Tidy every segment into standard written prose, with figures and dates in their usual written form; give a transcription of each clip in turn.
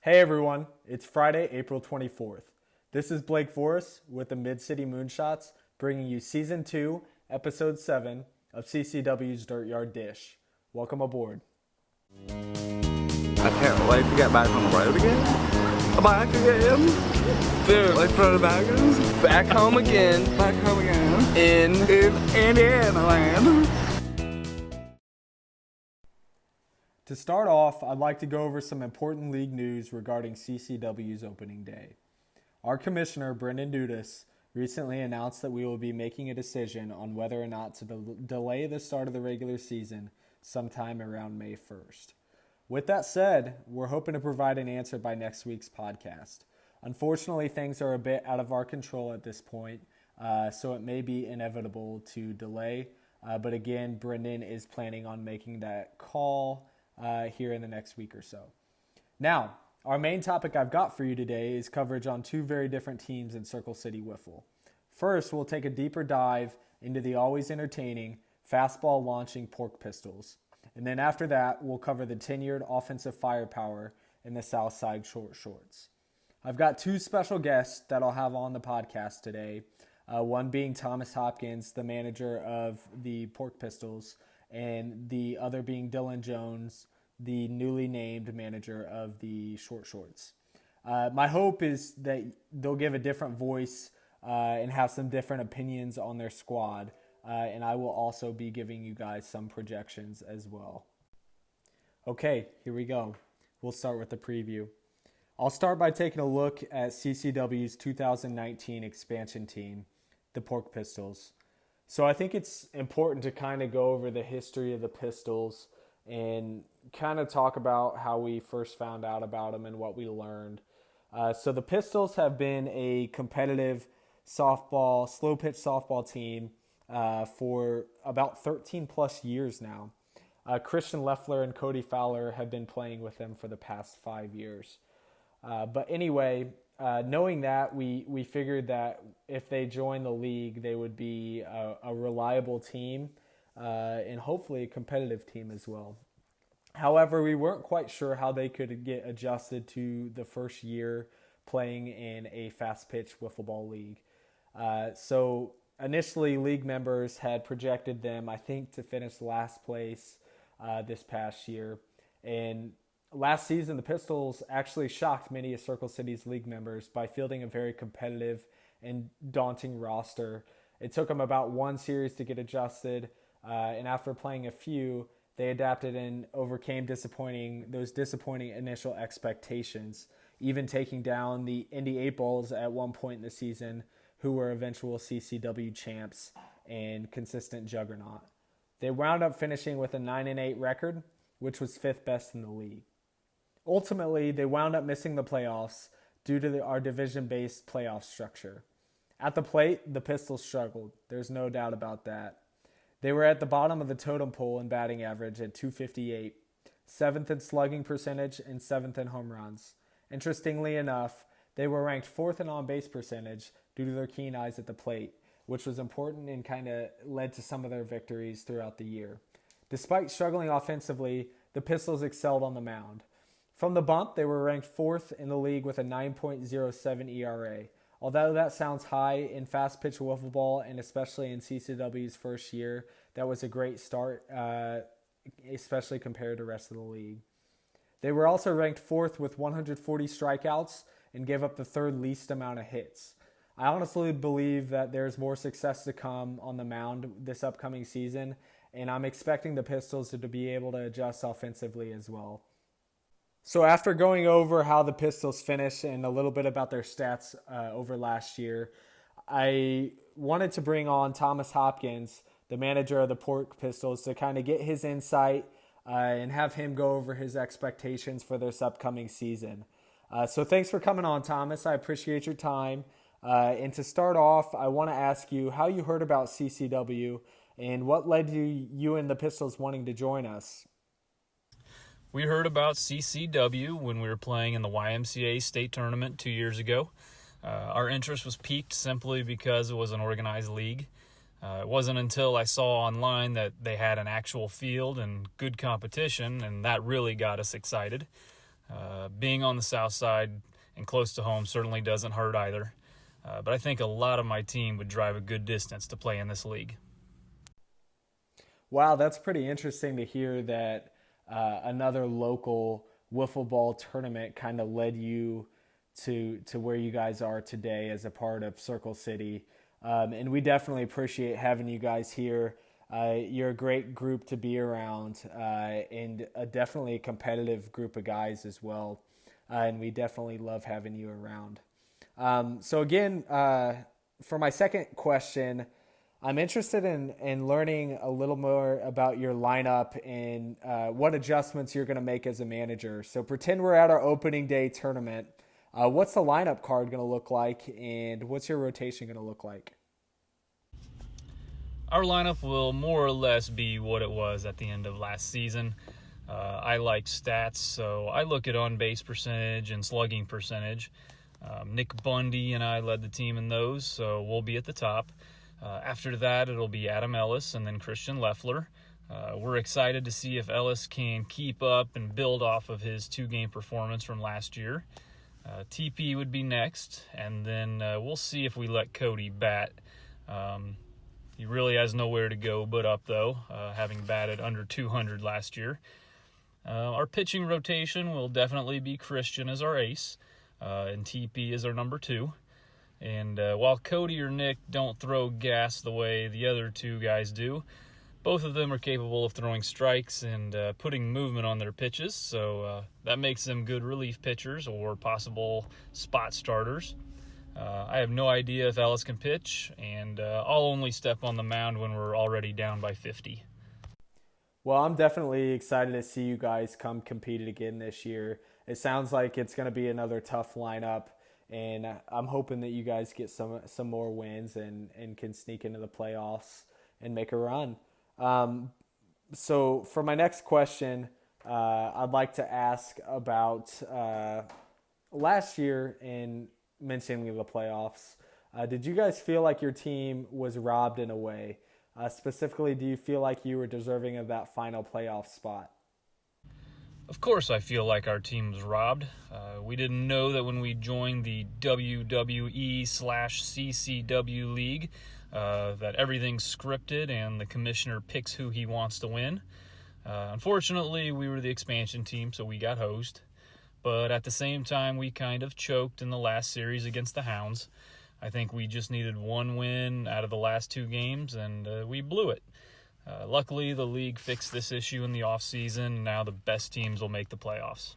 Hey everyone, it's Friday, April 24th. This is Blake Forrest with the Mid-City Moonshots, bringing you Season 2, Episode 7 of CCW's Dirtyard Dish. Welcome aboard. I can't wait to get back on the road again. Back again. Dude, like for the baggers. Back home again. Back home again. In Indiana land. To start off, I'd like to go over some important league news regarding CCW's opening day. Our commissioner, Brendan Dudas, recently announced that we will be making a decision on whether or not to delay the start of the regular season sometime around May 1st. With that said, we're hoping to provide an answer by next week's podcast. Unfortunately, things are a bit out of our control at this point, so it may be inevitable to delay. But again, Brendan is planning on making that call here in the next week or so. Now, our main topic I've got for you today is coverage on two very different teams in Circle City Wiffle. First, we'll take a deeper dive into the always entertaining, fastball launching Pork Pistols. And then after that, we'll cover the tenured offensive firepower in the Southside Short Shorts. I've got two special guests that I'll have on the podcast today, one being Thomas Hopkins, the manager of the Pork Pistols, and the other being Dylan Jones, the newly named manager of the Short Shorts. My hope is that they'll give a different voice and have some different opinions on their squad, and I will also be giving you guys some projections as well. Okay, here we go. We'll start with the preview. I'll start by taking a look at CCW's 2019 expansion team, the Pork Pistols. So I think it's important to kind of go over the history of the Pistols and kind of talk about how we first found out about them and what we learned. So the Pistols have been a competitive softball, slow pitch softball team for about 13 plus years now. Christian Leffler and Cody Fowler have been playing with them for the past 5 years. But anyway, knowing that, we figured that if they joined the league, they would be a reliable team and hopefully a competitive team as well. However, we weren't quite sure how they could get adjusted to the first year playing in a fast-pitch wiffle ball league. So initially, league members had projected them, I think, to finish last place this past year. And last season, the Pistols actually shocked many of Circle City's league members by fielding a very competitive and daunting roster. It took them about one series to get adjusted, and after playing a few, they adapted and overcame those disappointing initial expectations, even taking down the Indy 8 Balls at one point in the season, who were eventual CCW champs and consistent juggernaut. They wound up finishing with a 9-8 record, which was fifth best in the league. Ultimately, they wound up missing the playoffs due to our division-based playoff structure. At the plate, the Pistols struggled. There's no doubt about that. They were at the bottom of the totem pole in batting average at .258, 7th in slugging percentage, and 7th in home runs. Interestingly enough, they were ranked 4th in on-base percentage due to their keen eyes at the plate, which was important and kind of led to some of their victories throughout the year. Despite struggling offensively, the Pistols excelled on the mound. From the bump, they were ranked 4th in the league with a 9.07 ERA. Although that sounds high in fast-pitch wiffle ball, and especially in CCW's first year, that was a great start, especially compared to the rest of the league. They were also ranked 4th with 140 strikeouts and gave up the third least amount of hits. I honestly believe that there's more success to come on the mound this upcoming season, and I'm expecting the Pistols to be able to adjust offensively as well. So after going over how the Pistols finished and a little bit about their stats over last year, I wanted to bring on Thomas Hopkins, the manager of the Pork Pistols, to kind of get his insight and have him go over his expectations for this upcoming season. So thanks for coming on, Thomas. I appreciate your time. And to start off, I want to ask you how you heard about CCW and what led to you and the Pistols wanting to join us. We heard about CCW when we were playing in the YMCA state tournament 2 years ago. Our interest was piqued simply because it was an organized league. It wasn't until I saw online that they had an actual field and good competition, and that really got us excited. Being on the south side and close to home certainly doesn't hurt either. But I think a lot of my team would drive a good distance to play in this league. Wow, that's pretty interesting to hear that another local wiffle ball tournament kind of led you to where you guys are today as a part of Circle City. And we definitely appreciate having you guys here. You're a great group to be around, and definitely a competitive group of guys as well. And we definitely love having you around. So again, for my second question, I'm interested in learning a little more about your lineup and what adjustments you're going to make as a manager. So pretend we're at our opening day tournament. What's the lineup card going to look like, and what's your rotation going to look like? Our lineup will more or less be what it was at the end of last season. I like stats, so I look at on-base percentage and slugging percentage. Nick Bundy and I led the team in those, so we'll be at the top. After that, it'll be Adam Ellis and then Christian Leffler. We're excited to see if Ellis can keep up and build off of his 2-game performance from last year. TP would be next, and then we'll see if we let Cody bat. He really has nowhere to go but up, though, having batted under 200 last year. Our pitching rotation will definitely be Christian as our ace, and TP as our number 2. And while Cody or Nick don't throw gas the way the other 2 guys do, both of them are capable of throwing strikes and putting movement on their pitches, so that makes them good relief pitchers or possible spot starters. I have no idea if Ellis can pitch, and I'll only step on the mound when we're already down by 50. Well, I'm definitely excited to see you guys come compete again this year. It sounds like it's going to be another tough lineup, and I'm hoping that you guys get some more wins and can sneak into the playoffs and make a run. So for my next question, I'd like to ask about last year in mentioning the playoffs. Did you guys feel like your team was robbed in a way? Specifically, do you feel like you were deserving of that final playoff spot? Of course I feel like our team was robbed. We didn't know that when we joined the WWE/CCW League that everything's scripted and the commissioner picks who he wants to win. Unfortunately, we were the expansion team, so we got hosed. But at the same time, we kind of choked in the last series against the Hounds. I think we just needed 1 win out of the last 2 games, and we blew it. Luckily, the league fixed this issue in the offseason, and now the best teams will make the playoffs.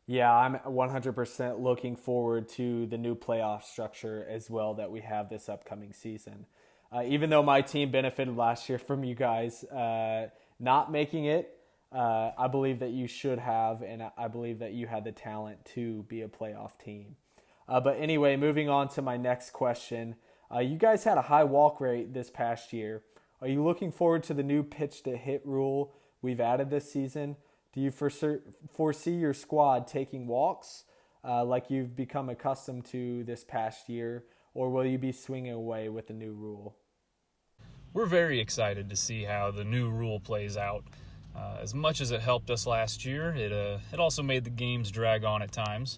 Yeah, I'm 100% looking forward to the new playoff structure as well that we have this upcoming season. Even though my team benefited last year from you guys not making it, I believe that you should have, and I believe that you had the talent to be a playoff team. But anyway, moving on to my next question. You guys had a high walk rate this past year. Are you looking forward to the new pitch-to-hit rule we've added this season? Do you foresee your squad taking walks like you've become accustomed to this past year, or will you be swinging away with the new rule? We're very excited to see how the new rule plays out. As much as it helped us last year, it also made the games drag on at times.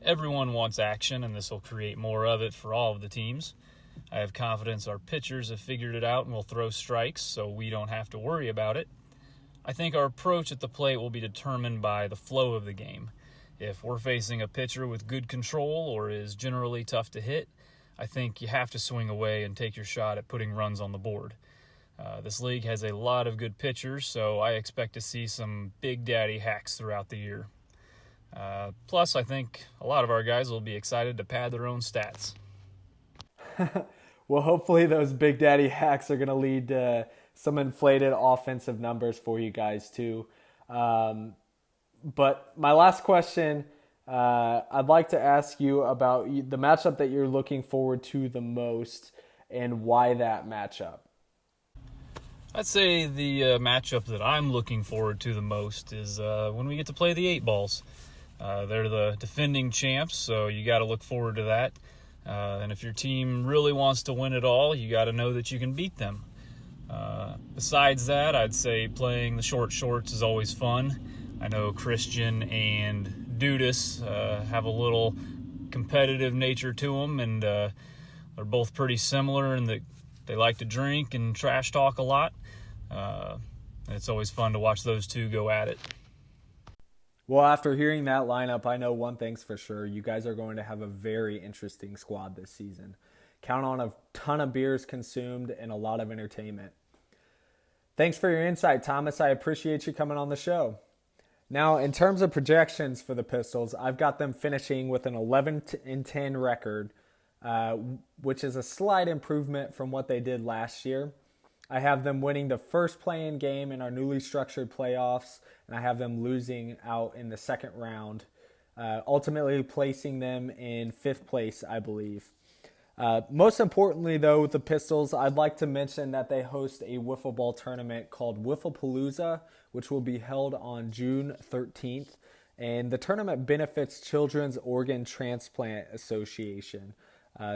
Everyone wants action, and this will create more of it for all of the teams. I have confidence our pitchers have figured it out and will throw strikes, so we don't have to worry about it. I think our approach at the plate will be determined by the flow of the game. If we're facing a pitcher with good control or is generally tough to hit, I think you have to swing away and take your shot at putting runs on the board. This league has a lot of good pitchers, so I expect to see some big daddy hacks throughout the year. Plus, I think a lot of our guys will be excited to pad their own stats. Well, hopefully those big daddy hacks are going to lead to some inflated offensive numbers for you guys too. But my last question, I'd like to ask you about the matchup that you're looking forward to the most and why that matchup. I'd say the matchup that I'm looking forward to the most is when we get to play the 8 balls. They're the defending champs, so you got to look forward to that. And if your team really wants to win it all, you got to know that you can beat them. Besides that, I'd say playing the short shorts is always fun. I know Christian and Dudas have a little competitive nature to them, and they're both pretty similar in that they like to drink and trash talk a lot. It's always fun to watch those two go at it. Well, after hearing that lineup, I know one thing's for sure. You guys are going to have a very interesting squad this season. Count on a ton of beers consumed and a lot of entertainment. Thanks for your insight, Thomas. I appreciate you coming on the show. Now, in terms of projections for the Pistols, I've got them finishing with an 11-10 record, which is a slight improvement from what they did last year. I have them winning the first play-in game in our newly structured playoffs, and I have them losing out in the second round, ultimately placing them in 5th place, I believe. Most importantly, though, with the Pistols, I'd like to mention that they host a wiffle ball tournament called Wifflepalooza, which will be held on June 13th. And the tournament benefits Children's Organ Transplant Association.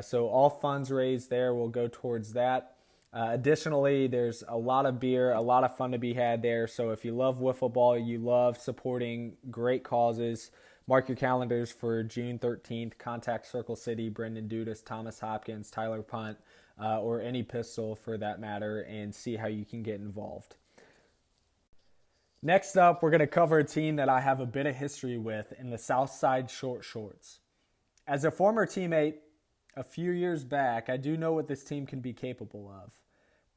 So all funds raised there will go towards that. Additionally, there's a lot of beer, a lot of fun to be had there. So if you love wiffle ball, you love supporting great causes, mark your calendars for June 13th. Contact Circle City, Brendan Dudas, Thomas Hopkins, Tyler Punt, or any Pistol for that matter, and see how you can get involved. Next up, we're going to cover a team that I have a bit of history with in the Southside Short Shorts. As a former teammate a few years back, I do know what this team can be capable of.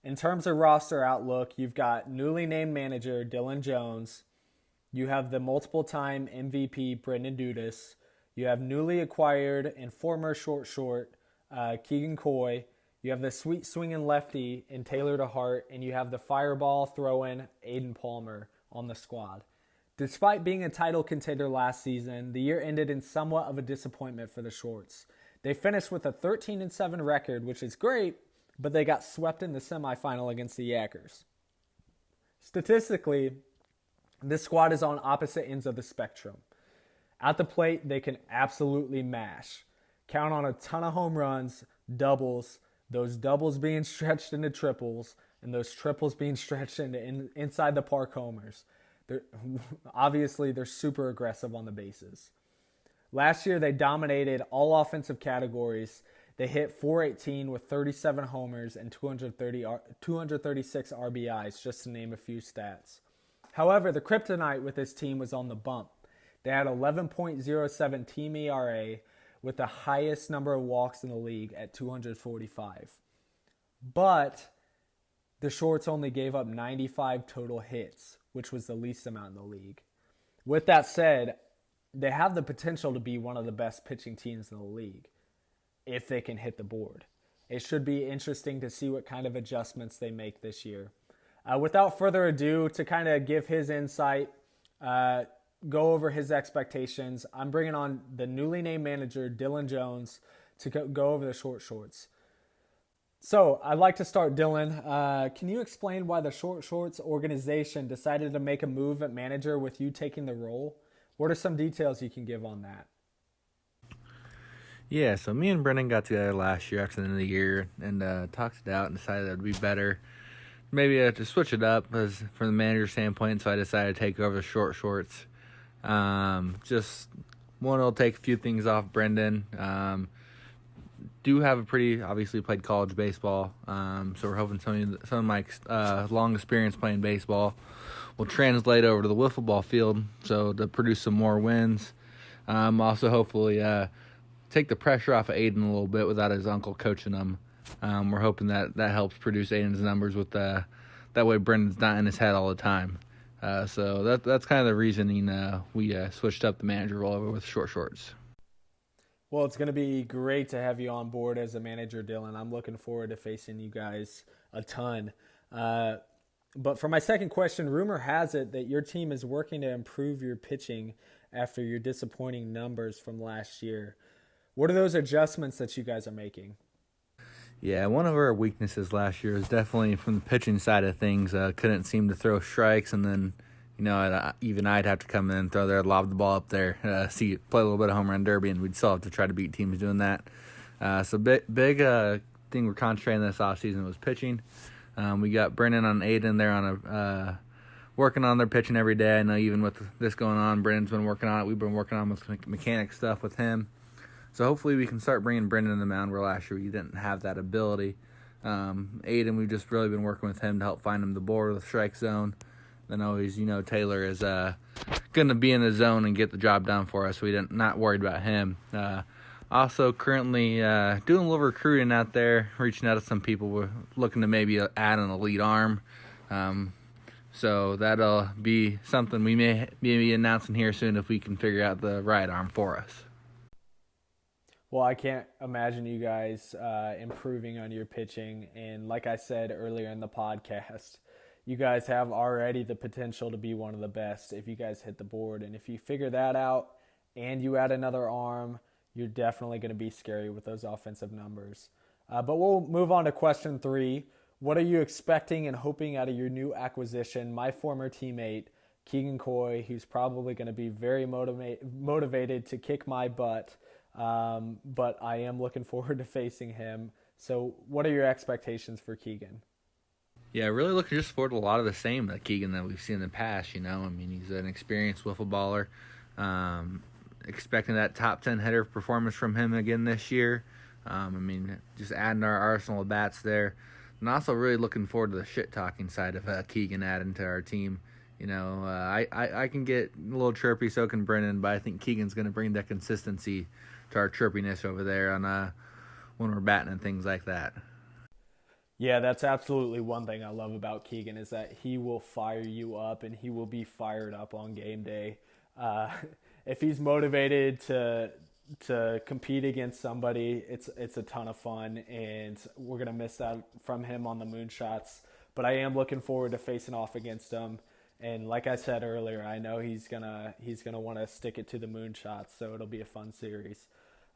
In terms of roster outlook, you've got newly named manager Dylan Jones. You have the multiple-time MVP Brendan Dudas. You have newly acquired and former short Keegan Coy. You have the sweet swinging lefty in Taylor DeHart, and you have the fireball throwing Aiden Palmer on the squad. Despite being a title contender last season, the year ended in somewhat of a disappointment for the Shorts. They finished with a 13-7 record, which is great, but they got swept in the semifinal against the Yackers. Statistically, this squad is on opposite ends of the spectrum. At the plate, they can absolutely mash. Count on a ton of home runs, doubles, those doubles being stretched into triples, and those triples being stretched into inside the park homers. Obviously, they're super aggressive on the bases. Last year, they dominated all offensive categories. They hit .418 with 37 homers and 236 RBIs, just to name a few stats. However, the kryptonite with this team was on the bump. They had 11.07 team ERA with the highest number of walks in the league at 245. But the Shorts only gave up 95 total hits, which was the least amount in the league. With that said, they have the potential to be one of the best pitching teams in the league if they can hit the board. It should be interesting to see what kind of adjustments they make this year. Without further ado, to kind of give his insight, go over his expectations, I'm bringing on the newly named manager, Dylan Jones, to go over the Short Shorts. So, I'd like to start, Dylan. Can you explain why the Short Shorts organization decided to make a move at manager with you taking the role? What are some details you can give on that? Yeah, so me and Brennan got together last year after the end of the year and talked it out and decided it would be better maybe to switch it up as from the manager standpoint, so I decided to take over the Short Shorts. Just one, it'll take a few things off Brendan. Do have a pretty, obviously played college baseball, so we're hoping some of my long experience playing baseball will translate over to the wiffle ball field, so to produce some more wins. Also hopefully take the pressure off of Aiden a little bit without his uncle coaching him. We're hoping that helps produce Aiden's numbers with that way Brendan's not in his head all the time. So that's kind of the reasoning we switched up the manager role over with Short Shorts. Well, it's going to be great to have you on board as a manager, Dylan. I'm looking forward to facing you guys a ton. But for my second question, rumor has it that your team is working to improve your pitching after your disappointing numbers from last year. What are those adjustments that you guys are making? Yeah, one of our weaknesses last year was definitely from the pitching side of things. Couldn't seem to throw strikes, and then even I'd have to come in and throw there, lob the ball up there, play a little bit of home run derby, and we'd still have to try to beat teams doing that. So big thing we're concentrating this offseason was pitching. We got Brennan on Aiden there working on their pitching every day. I know even with this going on, Brendan's been working on it. We've been working on with mechanic stuff with him. So hopefully we can start bringing Brendan to the mound where last year we didn't have that ability. Aiden, we've just really been working with him to help find him the board with the strike zone. Then always, Taylor is going to be in the zone and get the job done for us. So we're not worried about him. Also currently doing a little recruiting out there, reaching out to some people. We're looking to maybe add an elite arm. So that'll be something we may be announcing here soon if we can figure out the right arm for us. Well, I can't imagine you guys improving on your pitching. And like I said earlier in the podcast, you guys have already the potential to be one of the best if you guys hit the board. And if you figure that out and you add another arm, you're definitely going to be scary with those offensive numbers. But we'll move on to question 3. What are you expecting and hoping out of your new acquisition, my former teammate, Keegan Coy, who's probably going to be very motivated to kick my butt? But I am looking forward to facing him. So what are your expectations for Keegan? Yeah, really looking just forward to a lot of the same that Keegan that we've seen in the past. He's an experienced wiffle baller. Expecting that top 10 hitter performance from him again this year. Just adding our arsenal of bats there. And also really looking forward to the shit-talking side of Keegan adding to our team. I can get a little chirpy, so can Brennan, but I think Keegan's going to bring that consistency to our chirpiness over there on when we're batting and things like that. Yeah, that's absolutely one thing I love about Keegan is that he will fire you up and he will be fired up on game day. If he's motivated to compete against somebody, it's a ton of fun, and we're going to miss that from him on the moonshots. But I am looking forward to facing off against him. And like I said earlier, I know he's gonna want to stick it to the moonshots, so it'll be a fun series.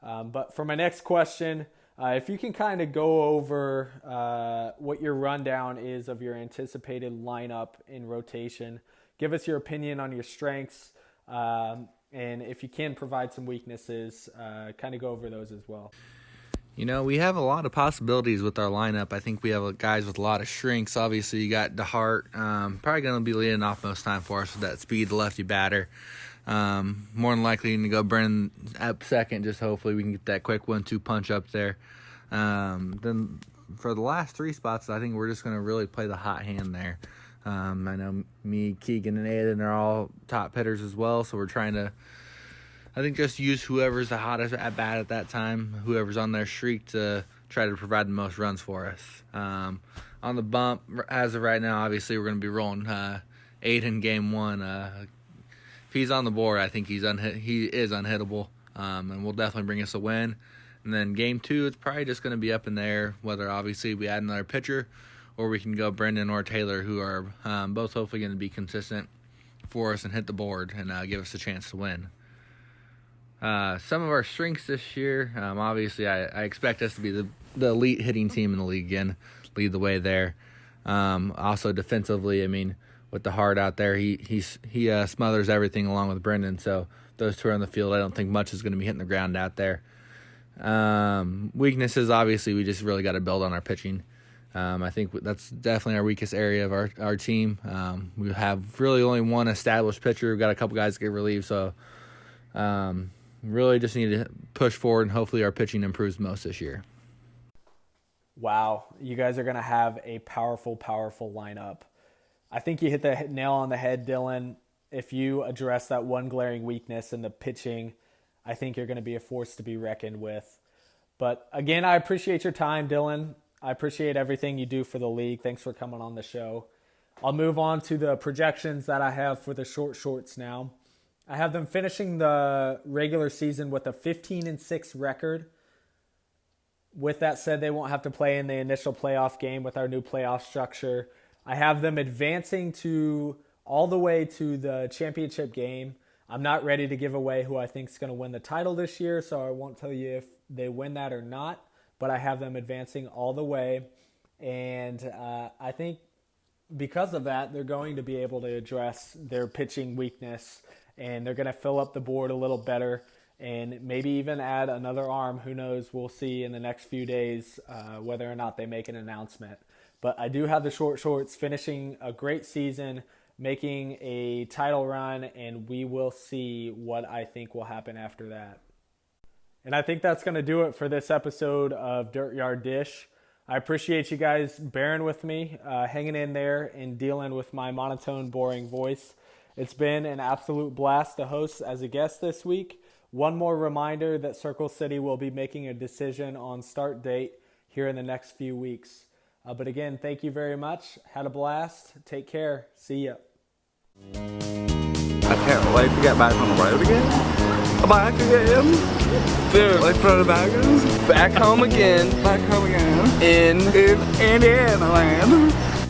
But for my next question, if you can kind of go over what your rundown is of your anticipated lineup in rotation, give us your opinion on your strengths, and if you can provide some weaknesses, kind of go over those as well. We have a lot of possibilities with our lineup. I think we have guys with a lot of shrinks. Obviously, you got DeHart, probably going to be leading off most time for us with that speed lefty batter. More than likely going to go Brennan up second, just hopefully we can get that quick 1-2 punch up there. Then for the last 3 spots, I think we're just going to really play the hot hand there. I know me, Keegan, and Aiden are all top hitters as well, so we're trying to, I think, just use whoever's the hottest at bat at that time, whoever's on their streak to try to provide the most runs for us. On the bump, as of right now, obviously we're going to be rolling Aiden game 1. If he's on the board, I think he is unhittable, and will definitely bring us a win. And then game 2, it's probably just going to be up in there, whether obviously we add another pitcher or we can go Brendan or Taylor, who are both hopefully going to be consistent for us and hit the board and give us a chance to win. Some of our strengths this year, obviously I expect us to be the elite hitting team in the league again, lead the way there. Also defensively, with the heart out there, he smothers everything along with Brendan. So those two are on the field. I don't think much is going to be hitting the ground out there. Weaknesses, obviously, we just really got to build on our pitching. I think that's definitely our weakest area of our team. We have really only one established pitcher. We've got a couple guys to get relieved, so really just need to push forward, and hopefully our pitching improves most this year. Wow, you guys are going to have a powerful, powerful lineup. I think you hit the nail on the head, Dylan. If you address that one glaring weakness in the pitching, I think you're going to be a force to be reckoned with. But again, I appreciate your time, Dylan. I appreciate everything you do for the league. Thanks for coming on the show. I'll move on to the projections that I have for the shorts now. I have them finishing the regular season with a 15-6 record. With that said, they won't have to play in the initial playoff game with our new playoff structure. I have them advancing all the way to the championship game. I'm not ready to give away who I think is going to win the title this year, so I won't tell you if they win that or not. But I have them advancing all the way. And I think because of that, they're going to be able to address their pitching weakness, and they're going to fill up the board a little better and maybe even add another arm. Who knows? We'll see in the next few days whether or not they make an announcement. But I do have the shorts finishing a great season, making a title run, and we will see what I think will happen after that. And I think that's going to do it for this episode of Dirtyard Dish. I appreciate you guys bearing with me, hanging in there and dealing with my monotone, boring voice. It's been an absolute blast to host as a guest this week. One more reminder that Circle City will be making a decision on start date here in the next few weeks. But again, thank you very much. Had a blast. Take care. See ya. I can't wait to get back on the road again. Back again. Dude, like front of baggers. Back home again. Back home again. In Indiana land.